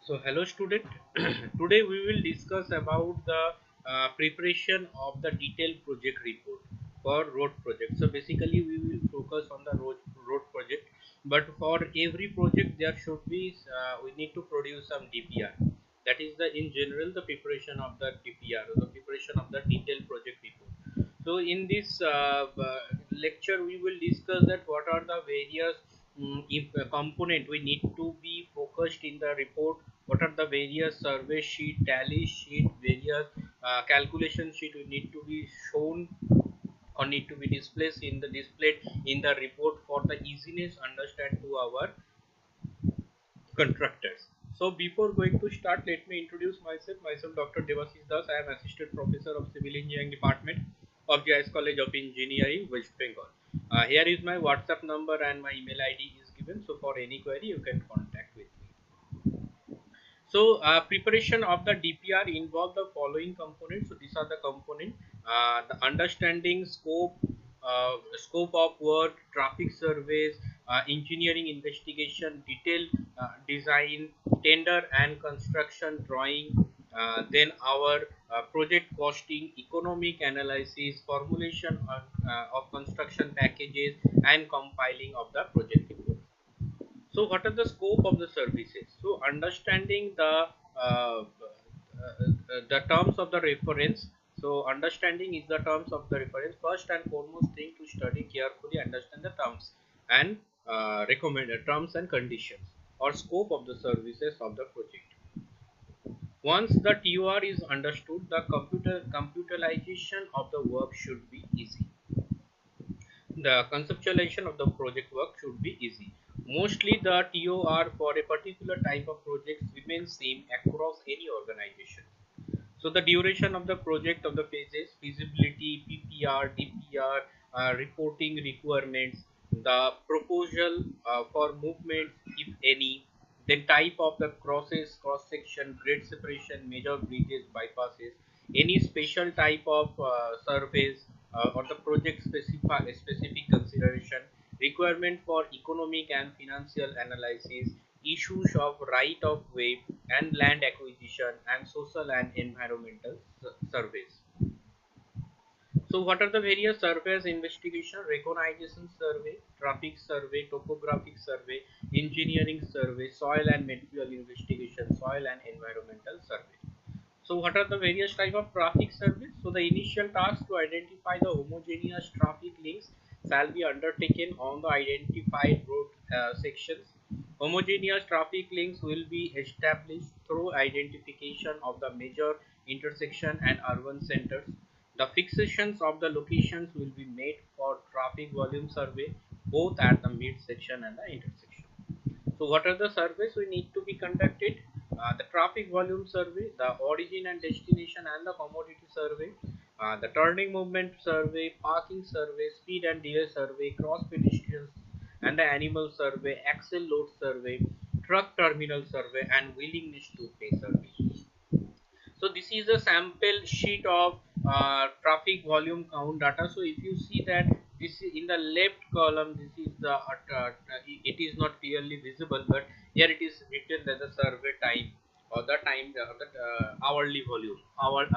So hello student, today we will discuss about the preparation of the detailed project report for road project. So basically we will focus on the road project, but for every project there should be we need to produce some DPR. That is the in general the preparation of the DPR, the preparation of the detailed project report. So in this lecture we will discuss that what are the various if a component we need to be focused in the report, what are the various survey sheet, tally sheet, various calculation sheet we need to be shown or need to be displayed in the report for the easiness understand to our contractors. So before going to start, let me introduce myself. Myself Dr. Devashish Das. I am Assistant Professor of Civil Engineering Department of JIS College of Engineering, West Bengal. Here is my WhatsApp number and my email ID is given. So for any query, you can contact with me. So preparation of the DPR involve the following components. So these are the components: the understanding scope of work, traffic surveys, engineering investigation, detailed design, tender and construction drawing. Then our project costing, economic analysis, formulation of construction packages, and compiling of the project report. So what are the scope of the services? So understanding the terms of the reference. So understanding is the terms of the reference. First and foremost thing to study carefully, understand the terms and recommended terms and conditions or scope of the services of the project. Once the TOR is understood, the computerization of the work should be easy. The conceptualization of the project work should be easy. Mostly the TOR for a particular type of projects remains same across any organization. So the duration of the project of the phases, feasibility, PPR, DPR, reporting requirements, the proposal for movements, if any, then type of the crosses, cross section, grade separation, major bridges, bypasses, any special type of surveys or the project specific consideration, requirement for economic and financial analysis, issues of right of way and land acquisition, and social and environmental surveys. So what are the various surveys? Investigation, recognition survey, traffic survey, topographic survey, engineering survey, soil and material investigation, soil and environmental survey. So what are the various type of traffic surveys? So the initial task to identify the homogeneous traffic links shall be undertaken on the identified road sections. Homogeneous traffic links will be established through identification of the major intersection and urban centers. The fixations of the locations will be made for traffic volume survey both at the mid section and the intersection. So what are the surveys we need to be conducted? The traffic volume survey, the origin and destination and the commodity survey, the turning movement survey, parking survey, speed and delay survey, cross pedestrians and the animal survey, axle load survey, truck terminal survey, and willingness to pay survey. So this is a sample sheet of traffic volume count data. So if you see that this is in the left column, this is the it is not clearly visible, but here it is written that the survey time or the time the hourly volume,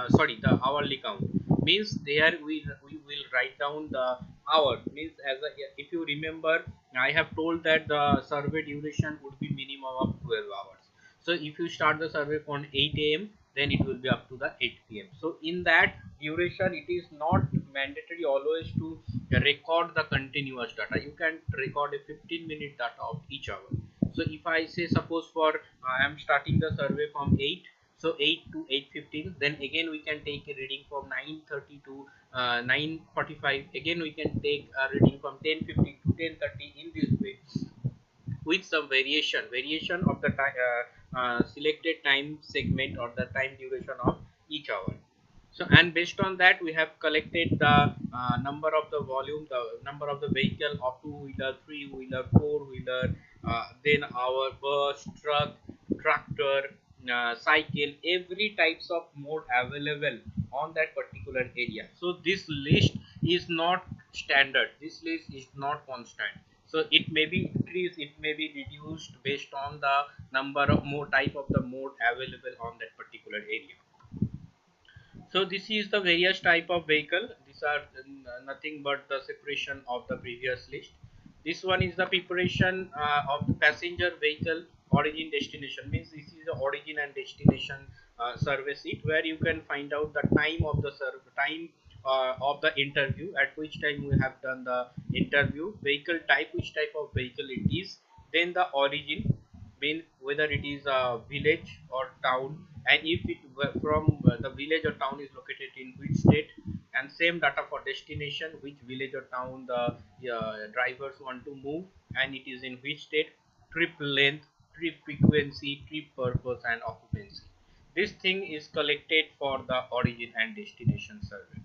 sorry, the hourly count means there we will write down the hour means as a, if you remember I have told that the survey duration would be minimum of 12 hours. So if you start the survey from 8 a.m. then it will be up to the 8 p.m. So in that duration it is not mandatory always to record the continuous data. You can record a 15-minute data of each hour. So if I say suppose for I am starting the survey from 8, so 8 to 8:15, then again we can take a reading from 9:30 to 9:45. Again we can take a reading from 10:15 to 10:30 in this way with some variation of the selected time segment or the time duration of each hour. So and based on that we have collected the number of the volume, the number of the vehicle of two-wheeler, three-wheeler, four-wheeler, then our bus, truck, tractor, cycle, every types of mode available on that particular area. So this list is not standard, this list is not constant. So it may be increased, it may be reduced based on the number of more type of the mode available on that particular area. So this is the various type of vehicle. These are nothing but the separation of the previous list. This one is the preparation of the passenger vehicle origin destination. Means this is the origin and destination survey sheet where you can find out the time of the time of the interview, at which time we have done the interview, vehicle type, which type of vehicle it is, then the origin, mean whether it is a village or town, and if it from the village or town is located in which state, and same data for destination, which village or town the drivers want to move and it is in which state, trip length, trip frequency, trip purpose and occupancy. This thing is collected for the origin and destination survey.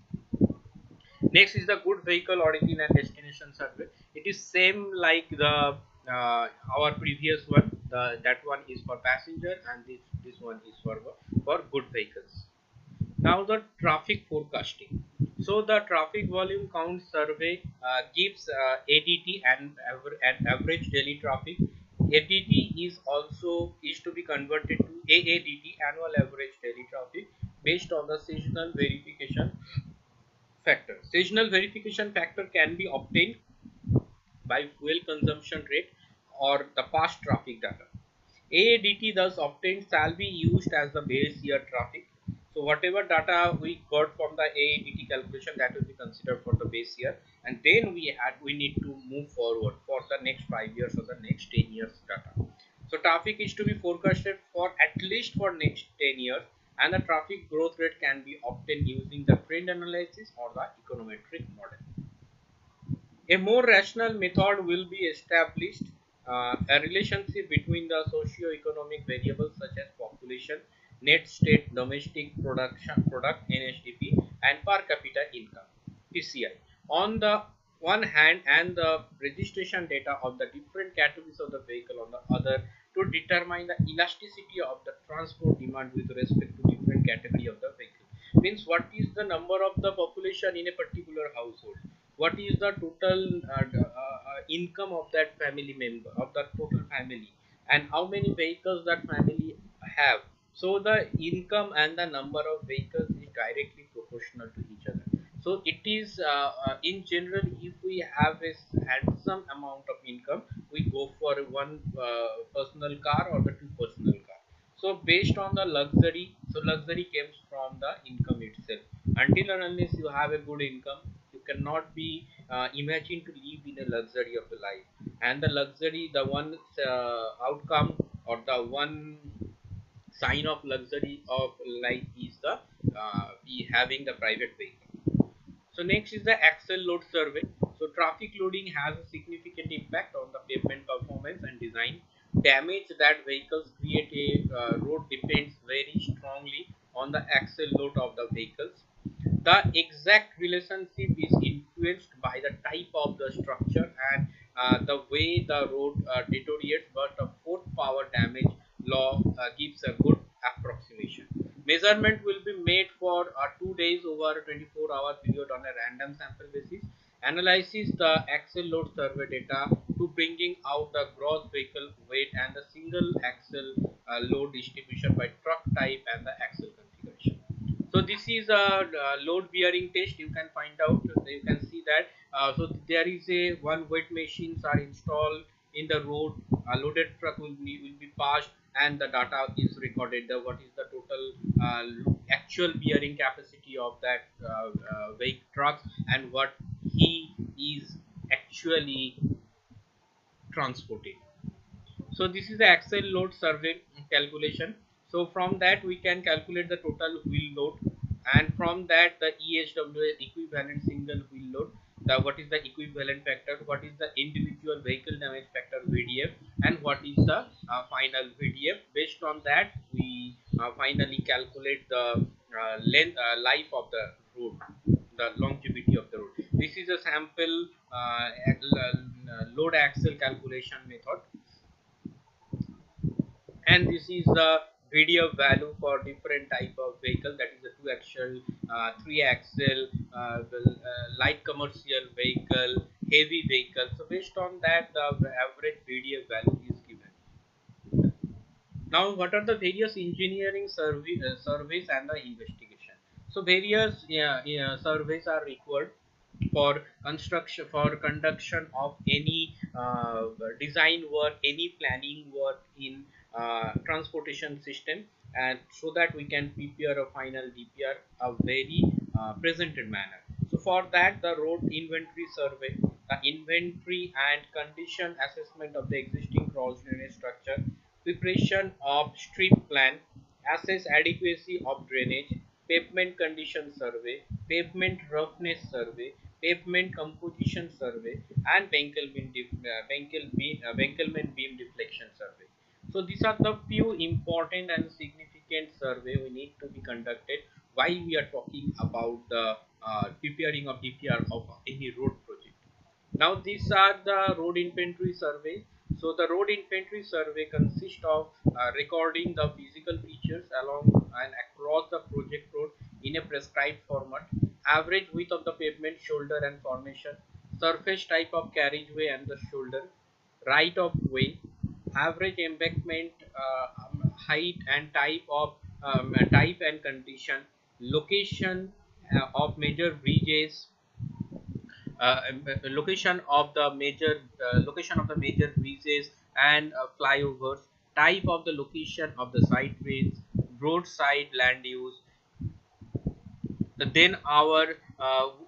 Next is the good vehicle origin and destination survey. It is same like the our previous one. That one is for passenger and this one is for good vehicles. Now the traffic forecasting. So the traffic volume count survey gives ADT and average daily traffic. ADT is also is to be converted to AADT, annual average daily traffic, based on the seasonal verification factor. Seasonal verification factor can be obtained by fuel consumption rate or the past traffic data. AADT thus obtained shall be used as the base year traffic. So whatever data we got from the AADT calculation, that will be considered for the base year, and then we need to move forward for the next 5 years or the next 10 years data. So traffic is to be forecasted for at least for next 10 years, and the traffic growth rate can be obtained using the trend analysis or the econometric model. A more rational method will be established, a relationship between the socio-economic variables such as population, net state domestic product (NSDP), and per capita income (PCI) on the one hand, and the registration data of the different categories of the vehicle on the other, to determine the elasticity of the transport demand with respect to different category of the vehicle. Means what is the number of the population in a particular household, what is the total income of that family member, of that total family, and how many vehicles that family have. So the income and the number of vehicles is directly proportional to each other. So it is in general, if we have a handsome amount of income, we go for one personal car or the two personal car. So based on the luxury, so luxury comes from the income itself. Until and unless you have a good income, you cannot be imagined to live in a luxury of the life. And the luxury, the one outcome or the one sign of luxury of life is the be having the private vehicle. So next is the axle load survey. So traffic loading has a significant impact on the pavement performance and design. Damage that vehicles create a road depends very strongly on the axle load of the vehicles. The exact relationship is influenced by the type of the structure and the way the road deteriorates, but the fourth power damage law gives a good approximation. Measurement will be made for 2 days over a 24-hour period on a random sample basis. Analyzes the axle load survey data to bringing out the gross vehicle weight and the single axle load distribution by truck type and the axle configuration. So this is a load bearing test. You can find out, you can see that so there is a one weight machines are installed in the road, a loaded truck will be passed, and the data is recorded, the what is the total actual bearing capacity of that vehicle truck and what he is actually transporting. So this is the axle load survey calculation. So from that we can calculate the total wheel load, and from that the EHW, equivalent single wheel load, the what is the equivalent factor, what is the individual vehicle damage factor VDF, and what is the final VDF. Based on that we finally calculate the length life of the road, the longevity of the road. This is a sample load axle calculation method, and this is the VDF value for different type of vehicle, that is the 2 axle, 3 axle, light commercial vehicle, heavy vehicle. So based on that, the average VDF value is given. Now, what are the various engineering surveys and the investigation? So various surveys are required for construction, for conduction of any design work, any planning work in transportation system, and so that we can prepare a final DPR a very presented manner. So for that, the road inventory survey, the inventory and condition assessment of the existing cross drainage structure, preparation of street plan, assess adequacy of drainage, pavement condition survey, pavement roughness survey, pavement composition survey, and Benkelman beam deflection survey. So these are the few important and significant survey we need to be conducted while we are talking about the preparing of DPR of any road project. Now these are the road inventory survey. So the road inventory survey consists of recording the physical features along and across the project road in a prescribed format, average width of the pavement, shoulder and formation, surface type of carriageway and the shoulder, right of way, average embankment height and type and condition, location of major bridges, location of the major bridges and flyovers, type of the location of the side trains, roadside land use, then our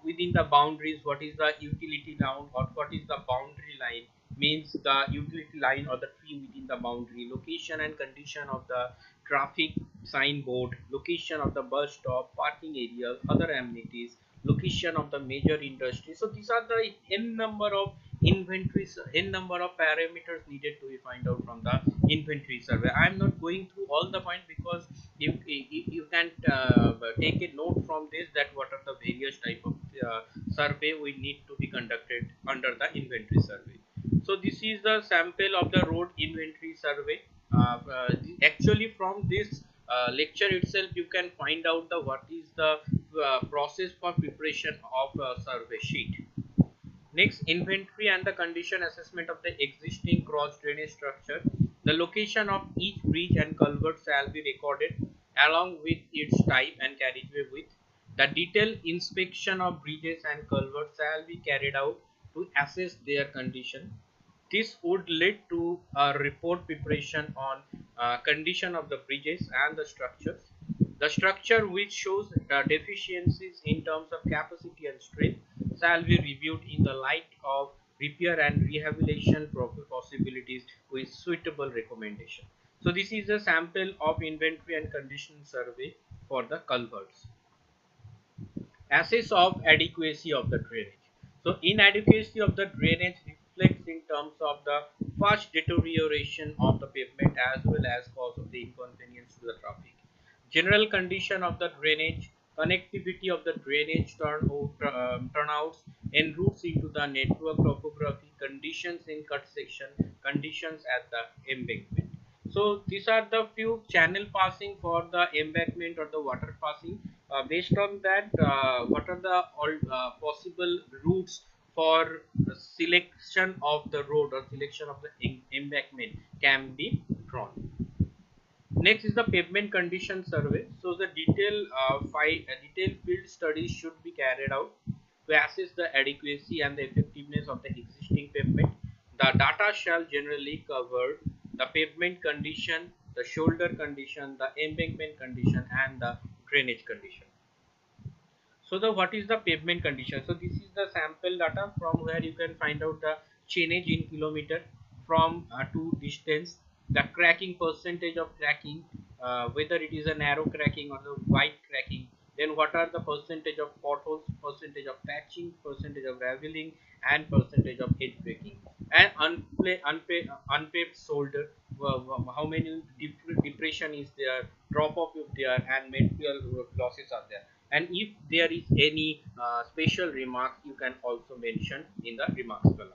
within the boundaries, what is the utility line or what is the boundary line, means the utility line or the tree within the boundary, location and condition of the traffic signboard, location of the bus stop, parking areas, other amenities, location of the major industry. So these are the n number of inventories, n number of parameters needed to be find out from the inventory survey. I am not going through all the point because you can take a note from this, that what are the various type of survey we need to be conducted under the inventory survey. So this is the sample of the road inventory survey. Actually from this lecture itself you can find out the what is the process for preparation of a survey sheet. Next, inventory and the condition assessment of the existing cross drainage structure. The location of each bridge and culvert shall be recorded along with its type and carriageway width. The detailed inspection of bridges and culverts shall be carried out to assess their condition. This would lead to a report preparation on condition of the bridges and the structures. The structure which shows deficiencies in terms of capacity and strength shall be reviewed in the light of repair and rehabilitation possibilities with suitable recommendation. So this is a sample of inventory and condition survey for the culverts. Assess of adequacy of the drainage. So inadequacy of the drainage reflects in terms of the fast deterioration of the pavement as well as cause of the inconvenience to the traffic. General condition of the drainage, connectivity of the drainage turnouts en routes into the network topography, conditions in cut section, conditions at the embankment. So these are the few channel passing for the embankment or the water passing. Based on that, what are the all possible routes for selection of the road or selection of the embankment can be drawn. Next is the pavement condition survey. So the detailed field studies should be carried out to assess the adequacy and the effectiveness of the existing pavement. The data shall generally cover the pavement condition, the shoulder condition, the embankment condition, and the drainage condition. So the what is the pavement condition? So this is the sample data from where you can find out the change in kilometer from to distance, the cracking percentage of cracking, whether it is a narrow cracking or the wide cracking, then what are the percentage of potholes, percentage of patching, percentage of raveling, and percentage of edge breaking, and unpaved shoulder, how many depression is there, drop off is there, and material losses are there. And if there is any special remarks, you can also mention in the remarks column.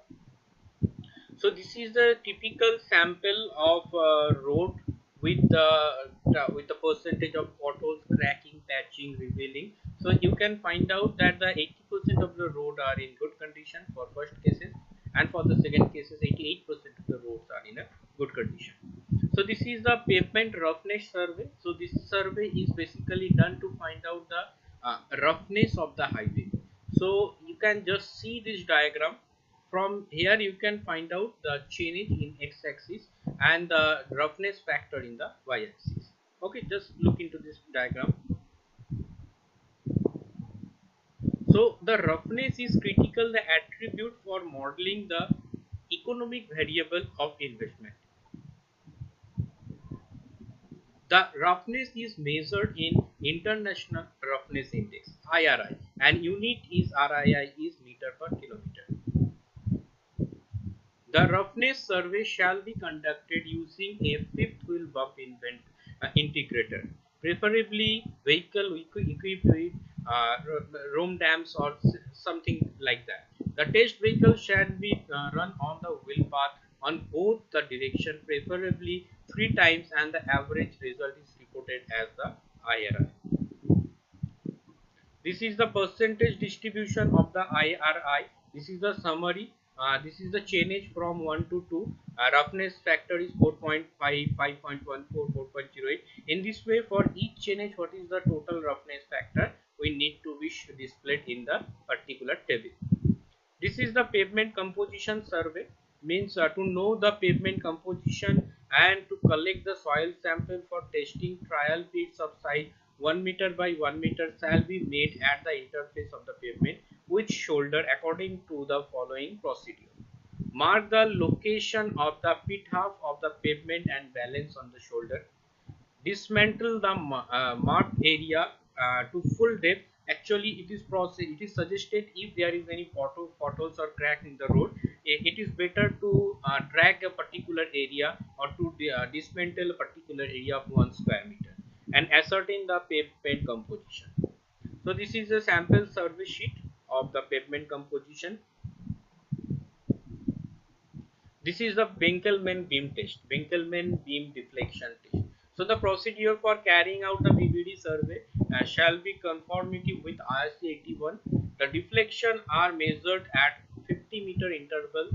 So this is the typical sample of road with the percentage of potholes, cracking, patching, revealing. So you can find out that the 80% of the road are in good condition for first cases, and for the second cases 88% of the roads are in a good condition. So this is the pavement roughness survey. So this survey is basically done to find out the roughness of the highway. So you can just see this diagram. From here you can find out the change in x-axis and the roughness factor in the y-axis. Okay, just look into this diagram. So the roughness is critical the attribute for modeling the economic variable of investment. The roughness is measured in International Roughness Index (IRI) and unit is RII is meter per kilometer. The roughness survey shall be conducted using a fifth wheel bump integrator, preferably vehicle equipped with room dams or something like that. The test vehicle shall be run on the wheel path on both the direction, preferably 3 times, and the average result is reported as the IRI. This is the percentage distribution of the IRI. This is the summary. This is the chainage from 1 to 2. Roughness factor is 4.5, 5.14, 4.08. In this way, for each chainage, what is the total roughness factor, we need to be displayed in the particular table. This is the pavement composition survey. Means to know the pavement composition and to collect the soil sample for testing. Trial pits of size 1 meter by 1 meter shall be made at the interface of the pavement with shoulder according to the following procedure. Mark the location of the pit half of the pavement and balance on the shoulder. Dismantle the marked area to full depth. Actually it is suggested if there is any potholes or crack in the road, it is better to drag a particular area or to dismantle a particular area of 1 square meter and ascertain the pavement composition. So this is a sample survey sheet of the pavement composition. This is the Winkelmann beam test, Winkelmann beam deflection test. So the procedure for carrying out the BBD survey shall be conformity with ISC 81. The deflection are measured at 50-meter interval,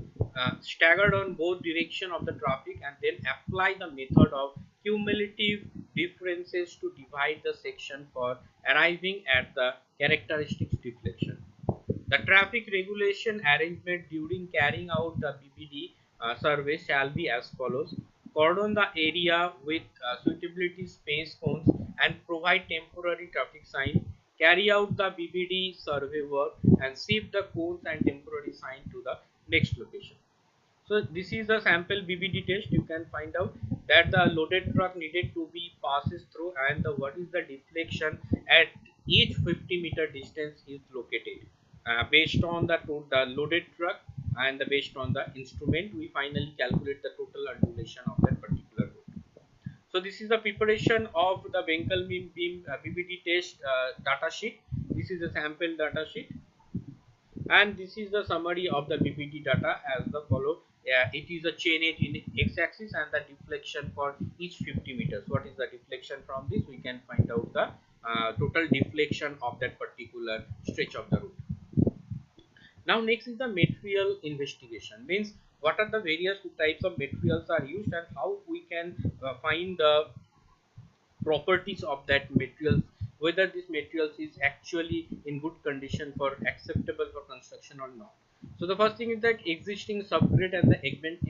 staggered on both direction of the traffic, and then apply the method of cumulative differences to divide the section for arriving at the characteristics deflection. The traffic regulation arrangement during carrying out the BBD survey shall be as follows. Cordon the area with suitability space cones and provide temporary traffic sign. Carry out the BBD survey work and shift the cones and temporary sign to the next location. So this is the sample BBD test. You can find out that the loaded truck needed to be passes through and what is the deflection at each 50-meter distance is located. Based on the loaded truck and based on the instrument, we finally calculate the total undulation of that particular road. So this is the preparation of the Winkelmann beam BBD test data sheet. This is the sample data sheet, and this is the summary of the BBD data as the follow. It is a chainage in x-axis and the deflection for each 50 meters. What is the deflection from this? We can find out the total deflection of that particular stretch of the route. Now next is the material investigation. Means what are the various types of materials are used and how we can find the properties of that material, whether this materials is actually in good condition for acceptable for construction or not. So the first thing is that existing subgrade and the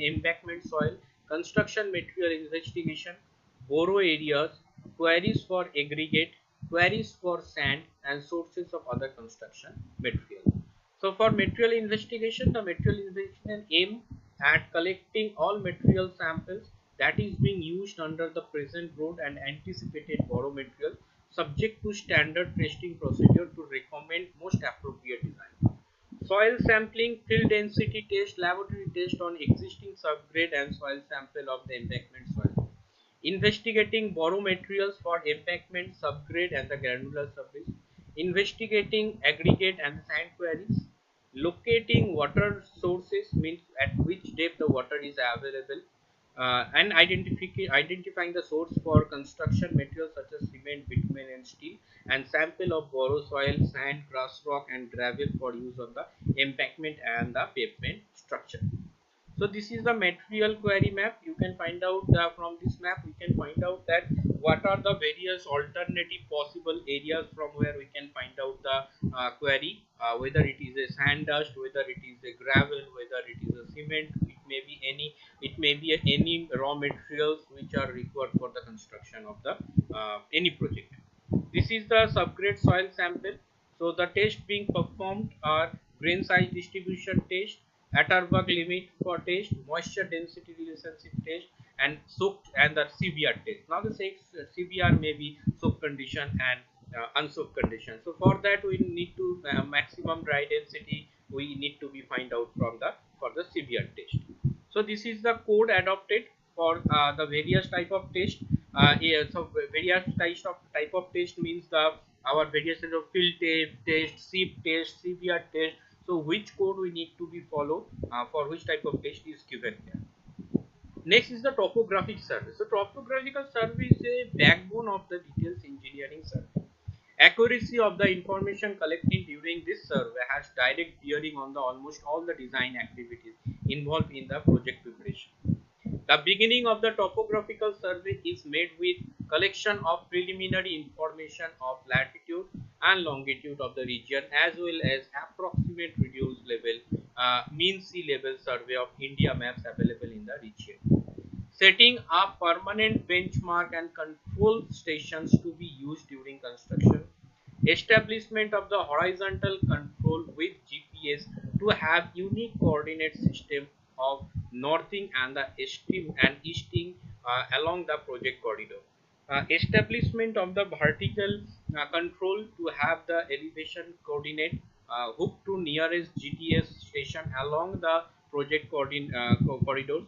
embankment soil, construction material investigation, borrow areas, queries for aggregate, queries for sand, and sources of other construction material. So for material investigation, the material investigation aim at collecting all material samples that is being used under the present road and anticipated borrow material subject to standard testing procedure to recommend most appropriate design. Soil sampling, field density test, laboratory test on existing subgrade and soil sample of the embankment soil. Investigating borrow materials for embankment, subgrade and the granular surface. Investigating aggregate and sand queries. Locating water sources, means at which depth the water is available. and identifying the source for construction materials such as cement, bitumen, and steel, and sample of borrow soil, sand, grass, rock, and gravel for use on the embankment and the pavement structure. So this is the material query map. You can find out from this map we can find out that what are the various alternative possible areas from where we can find out the query, whether it is a sand dust, whether it is a gravel, whether it is a cement, it may be any raw materials which are required for the construction of the any project. This is the subgrade soil sample. So the test being performed are grain size distribution test, Atterberg limit for test, moisture density relationship test, and soaked and the CBR test. Now the CBR may be soaked condition and unsoaked condition. So for that we need to maximum dry density we need to be find out from the for the CBR test. So this is the code adopted for the various type of test. Yeah, so various type of test means the our various types of field test, SIP test, CBR test. So which code we need to be followed for which type of test is given here. Next is the topographic survey. So topographical survey is a backbone of the details engineering survey. Accuracy of the information collected during this survey has direct bearing on the almost all the design activities involved in the project preparation. The beginning of the topographical survey is made with collection of preliminary information of latitude and longitude of the region as well as approximate reduced level mean sea level survey of India maps available in the region. Setting up permanent benchmark and control stations to be used during construction. Establishment of the horizontal control with GPS to have unique coordinate system of northing and the easting along the project corridor. Establishment of the vertical control to have the elevation coordinate hooked to nearest GTS station along the project corridors.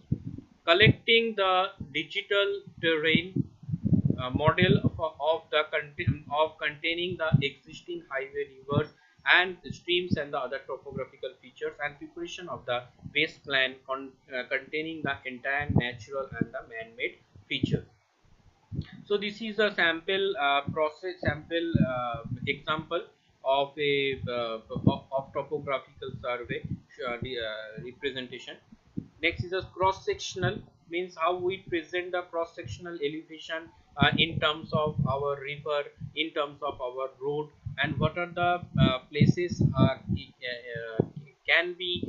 Collecting the digital terrain model of containing the existing highway, rivers, and streams and the other topographical features, and preparation of the base plan containing the entire natural and the man-made features. So this is a sample example of a of topographical survey representation. Next is a cross sectional, means how we present the cross sectional elevation in terms of our river, in terms of our road, and what are the places can be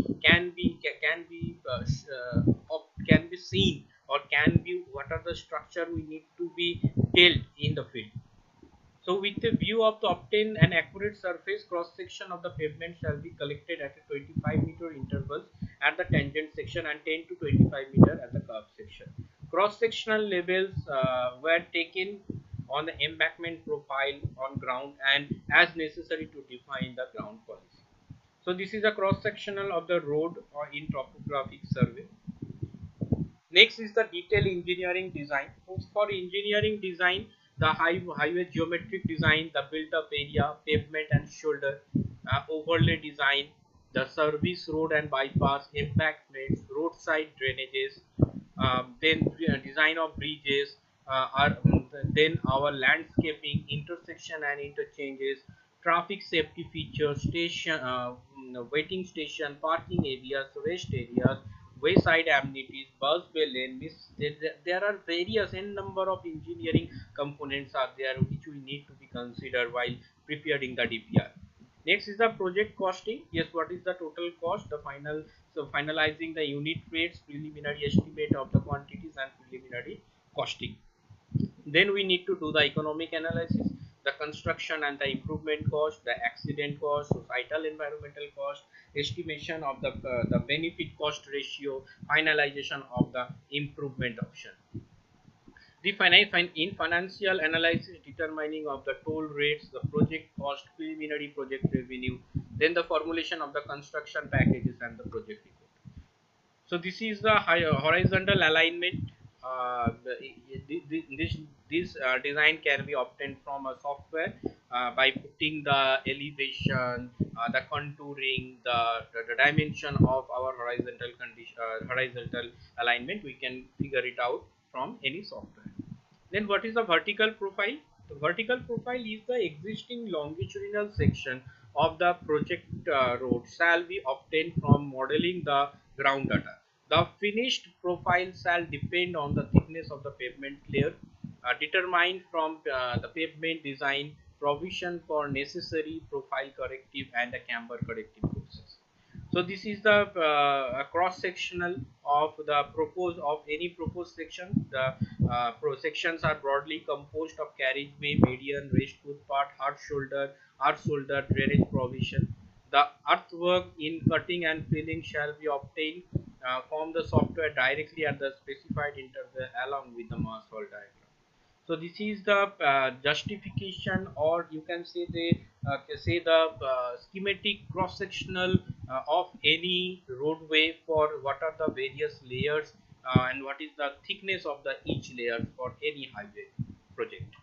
can be seen, or can be what are the structure we need to be dealt in the field. So with the view of to obtain an accurate surface cross section of the pavement shall be collected at a 25-meter intervals at the tangent section and 10 to 25-meter at the curve section. Cross sectional levels were taken on the embankment profile on ground and as necessary to define the ground policy. So this is a cross sectional of the road or in topographic survey. Next is the detail engineering design. For engineering design, the highway geometric design, the built-up area, pavement and shoulder, overlay design, the service road and bypass, embankments, roadside drainages, then design of bridges, then our landscaping, intersection and interchanges, traffic safety features, station, waiting station, parking areas, rest areas, wayside amenities, bus bay lane. There are various n number of engineering components are there which we need to be considered while preparing the DPR. Next is the project costing. Yes, what is the total cost? The final, so finalizing the unit rates, preliminary estimate of the quantities and preliminary costing. Then we need to do the economic analysis, the construction and the improvement cost, the accident cost, societal environmental cost, estimation of the benefit cost ratio, finalization of the improvement option. The in financial analysis, determining of the toll rates, the project cost, preliminary project revenue, then the formulation of the construction packages and the project report. So this is the horizontal alignment. This design can be obtained from a software by putting the elevation, the contouring, the dimension of our horizontal condition, horizontal alignment. We can figure it out from any software. Then what is the vertical profile? The vertical profile is the existing longitudinal section of the project road shall be obtained from modeling the ground data. The finished profile shall depend on the thickness of the pavement layer determined from the pavement design, provision for necessary profile corrective and the camber corrective process. So this is the cross sectional of the proposed of any proposed section. The sections are broadly composed of carriageway, median, rest footpath, arch shoulder, drainage provision. The earthwork in cutting and filling shall be obtained from the software directly at the specified interval along with the mass hole diagram. So this is the justification, or you can say the schematic cross sectional of any roadway for what are the various layers and what is the thickness of the each layer for any highway project.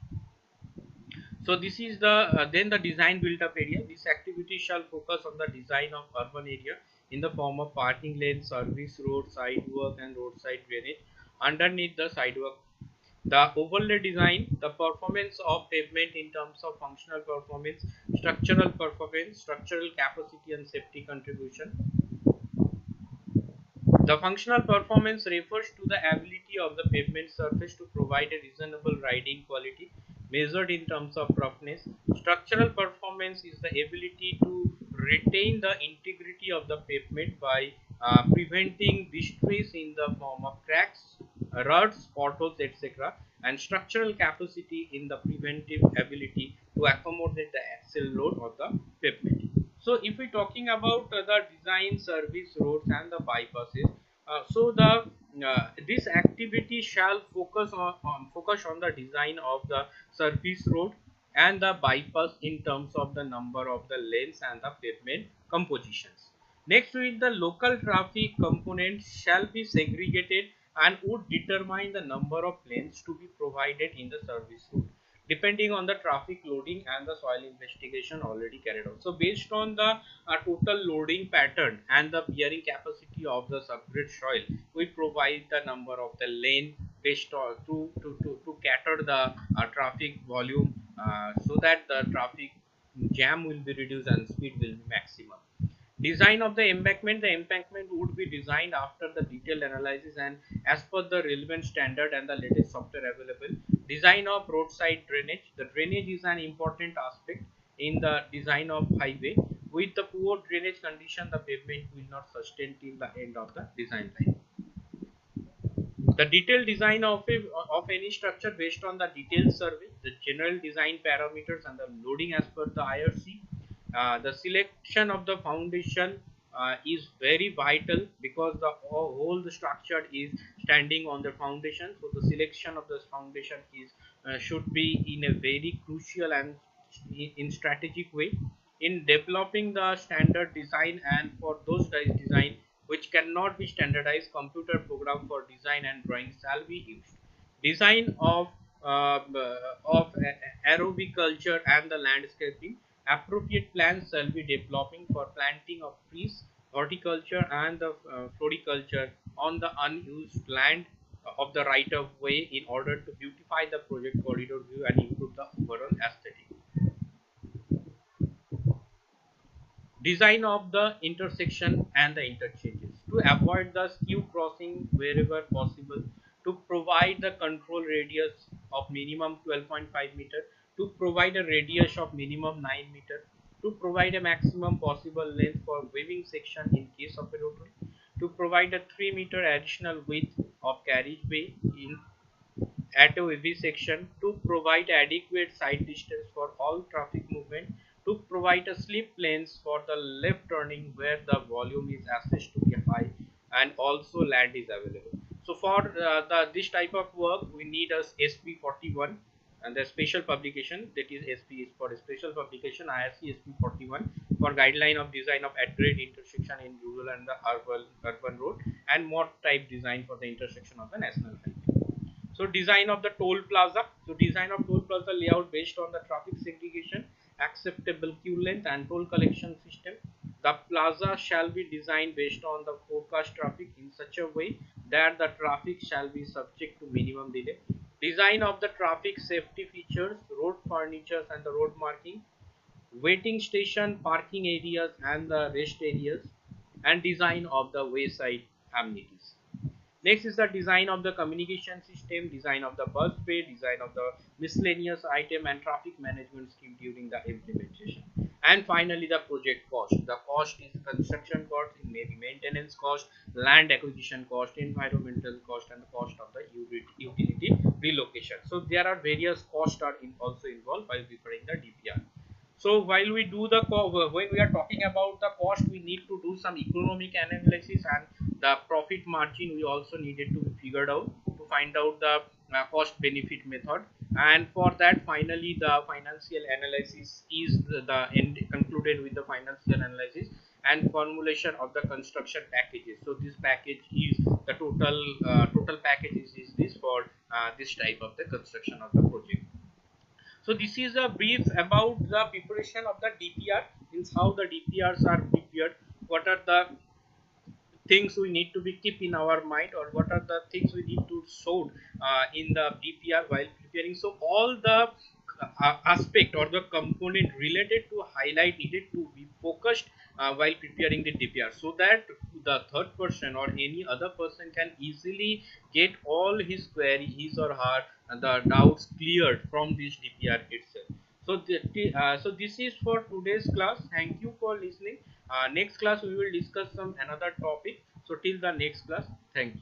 So this is the then the design built up area. This activity shall focus on the design of urban area in the form of parking lanes, service road, sidewalk and roadside drainage underneath the sidewalk. The overlay design, the performance of pavement in terms of functional performance, structural capacity and safety contribution. The functional performance refers to the ability of the pavement surface to provide a reasonable riding quality measured in terms of roughness. Structural performance is the ability to retain the integrity of the pavement by preventing distress in the form of cracks, ruts, potholes, etc. And structural capacity in the preventive ability to accommodate the axle load of the pavement. So if we're talking about the design, service roads and the bypasses, so the this activity shall focus on the design of the surface road and the bypass in terms of the number of the lanes and the pavement compositions. Next with the local traffic components shall be segregated and would determine the number of lanes to be provided in the service road depending on the traffic loading and the soil investigation already carried out. So based on the total loading pattern and the bearing capacity of the subgrade soil, we provide the number of the lane based on to cater the traffic volume so that the traffic jam will be reduced and speed will be maximum. Design of the embankment would be designed after the detailed analysis and as per the relevant standard and the latest software available. Design of roadside drainage. The drainage is an important aspect in the design of highway. With the poor drainage condition, the pavement will not sustain till the end of the design line. The detailed design of any structure based on the detailed survey, the general design parameters and the loading as per the IRC. The selection of the foundation is very vital because the whole the structure is standing on the foundation. So the selection of this foundation is should be in a very crucial and in strategic way in developing the standard design, and for those design which cannot be standardized, computer program for design and drawing shall be used. Design of arboriculture and the landscaping. Appropriate plans shall be developing for planting of trees, horticulture and the floriculture on the unused land of the right of way in order to beautify the project corridor view and improve the overall aesthetic. Design of the intersection and the interchanges to avoid the skew crossing wherever possible, to provide the control radius of minimum 12.5 meter, to provide a radius of minimum 9 meter, to provide a maximum possible length for weaving section in case of a rotary, to provide a 3 meter additional width of carriageway in at a wavy section, to provide adequate side distance for all traffic movement, to provide a slip lanes for the left turning where the volume is assessed to be high and also land is available. So for this type of work we need a SP41 and the special publication, that is SP is for a special publication IRC SP41 for guideline of design of at-grade intersection in rural and the urban road and mod type design for the intersection of the national highway. So design of the toll plaza. So design of toll plaza layout based on the traffic segregation, acceptable queue length and toll collection system. The plaza shall be designed based on the forecast traffic in such a way that the traffic shall be subject to minimum delay. Design of the traffic safety features, road furnitures and the road marking, waiting station, parking areas and the rest areas, and design of the wayside amenities. Next is the design of the communication system, design of the bus bay, design of the miscellaneous item and traffic management scheme during the implementation. And finally, the project cost. The cost is construction cost, it may be maintenance cost, land acquisition cost, environmental cost, and the cost of the utility relocation. So there are various costs are also involved while preparing the DPR. So while we do the when we are talking about the cost, we need to do some economic analysis, and the profit margin we also needed to be figured out to find out the cost benefit method. And for that, finally the financial analysis is the end concluded with the financial analysis and formulation of the construction packages. So this package is the total package is this for this type of the construction of the project. So this is a brief about the preparation of the DPR, means how the DPRs are prepared, what are the things we need to be keep in our mind, or what are the things we need to show in the DPR while preparing. So all the aspect or the component related to highlight needed to be focused while preparing the DPR, so that the third person or any other person can easily get all his query, his or her the doubts cleared from this DPR itself. So, so this is for today's class. Thank you for listening. Next class we will discuss some another topic. So till the next class, thank you.